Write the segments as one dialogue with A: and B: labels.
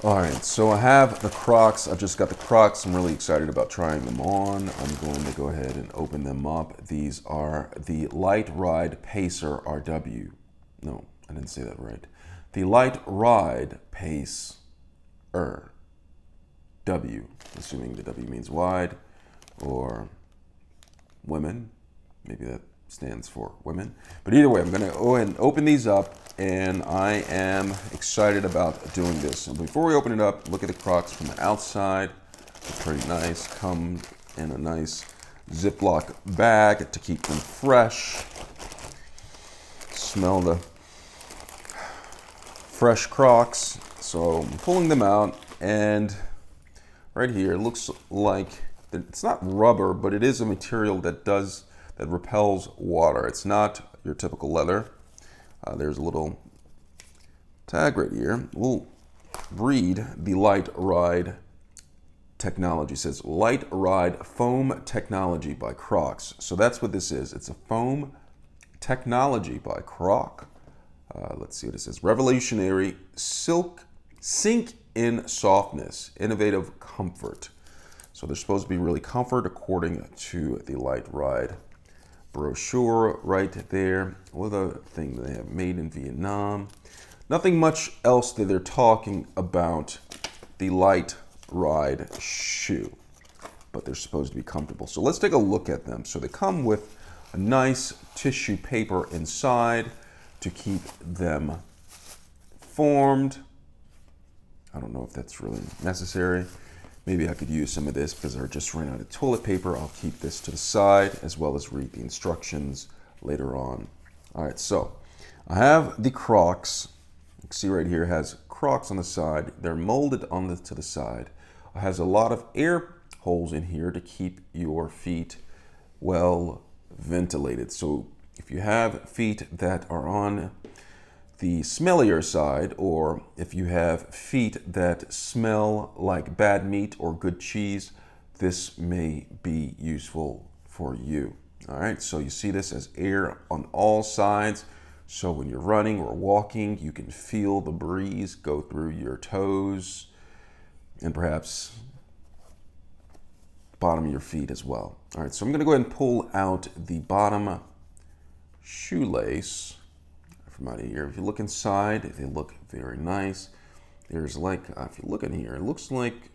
A: All right, so I have the Crocs. I've just got the Crocs. I'm really excited about trying them on. I'm going to go ahead and open them up. These are the LiteRide Pacer RW. No, I didn't say that right. The LiteRide Pacer W. Assuming the W means wide or women. Maybe that stands for women. But either way, I'm going to go ahead and open these up, and I am excited about doing this. And before we open it up, look at the Crocs from the outside. They're pretty nice. Come in a nice Ziploc bag to keep them fresh. Smell the fresh Crocs. So I'm pulling them out, and right here it looks like it's not rubber, but it is a material that repels water. It's not your typical leather. There's a little tag right here. We'll read the LiteRide technology. It says LiteRide Foam Technology by Crocs. So that's what this is. It's a foam technology by Croc. Let's see what it says. Revolutionary silk sink in softness, innovative comfort. So they're supposed to be really comfort according to the LiteRide brochure right there with a thing they have made in Vietnam. Nothing much else that they're talking about the LiteRide shoe, but they're supposed to be comfortable. So let's take a look at them. So they come with a nice tissue paper inside to keep them formed. I don't know if that's really necessary. Maybe I could use some of this because I just ran out of toilet paper. I'll keep this to the side as well as read the instructions later on. All right, so I have the Crocs. You can see right here it has Crocs on the side. They're molded to the side. It has a lot of air holes in here to keep your feet well ventilated. So if you have feet that are on the smellier side, or if you have feet that smell like bad meat or good cheese, this may be useful for you. All right, so you see this as air on all sides. So when you're running or walking, you can feel the breeze go through your toes and perhaps bottom of your feet as well. All right, so I'm gonna go ahead and pull out the bottom shoelace from out of here. If you look inside, they look very nice. There's like, if you look in here, it looks like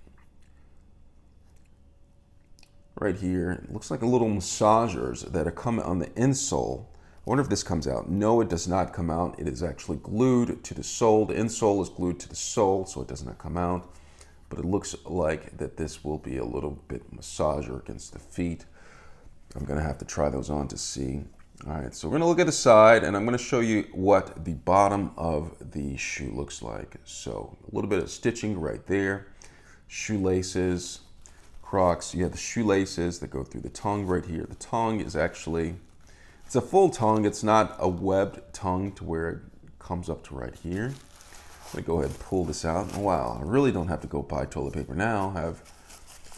A: right here, it looks like a little massagers that are coming on the insole. I wonder if this comes out. No, it does not come out. It is actually glued to the sole. The insole is glued to the sole, so it does not come out. But it looks like that this will be a little bit massager against the feet. I'm gonna have to try those on to see. All right, so we're gonna look at the side, and I'm gonna show you what the bottom of the shoe looks like. So a little bit of stitching right there. Shoelaces, Crocs, you have the shoelaces that go through the tongue right here. The tongue is actually, it's a full tongue. It's not a webbed tongue to where it comes up to right here. Let me go ahead and pull this out. Oh, wow, I really don't have to go buy toilet paper now. I have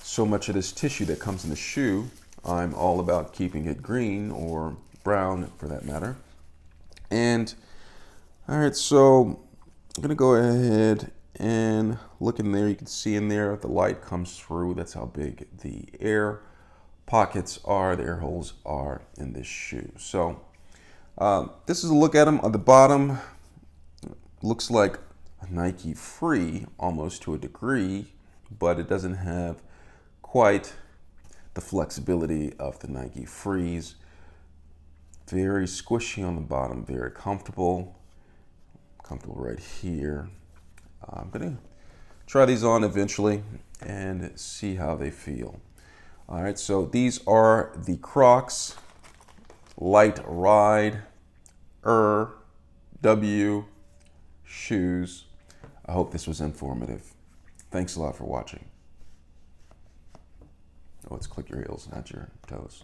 A: so much of this tissue that comes in the shoe. I'm all about keeping it green or brown for that matter. And all right, so I'm gonna go ahead and look in there. You can see in there the light comes through. That's how big the air pockets are, the air holes are in this shoe. So this is a look at them. On the bottom looks like a Nike Free almost to a degree, but it doesn't have quite the flexibility of the Nike Frees. Very squishy on the bottom, very comfortable. Comfortable right here. I'm gonna try these on eventually and see how they feel. All right, so these are the Crocs LiteRide W shoes. I hope this was informative. Thanks a lot for watching. Oh, let's click your heels, not your toes.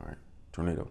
A: All right, tornado.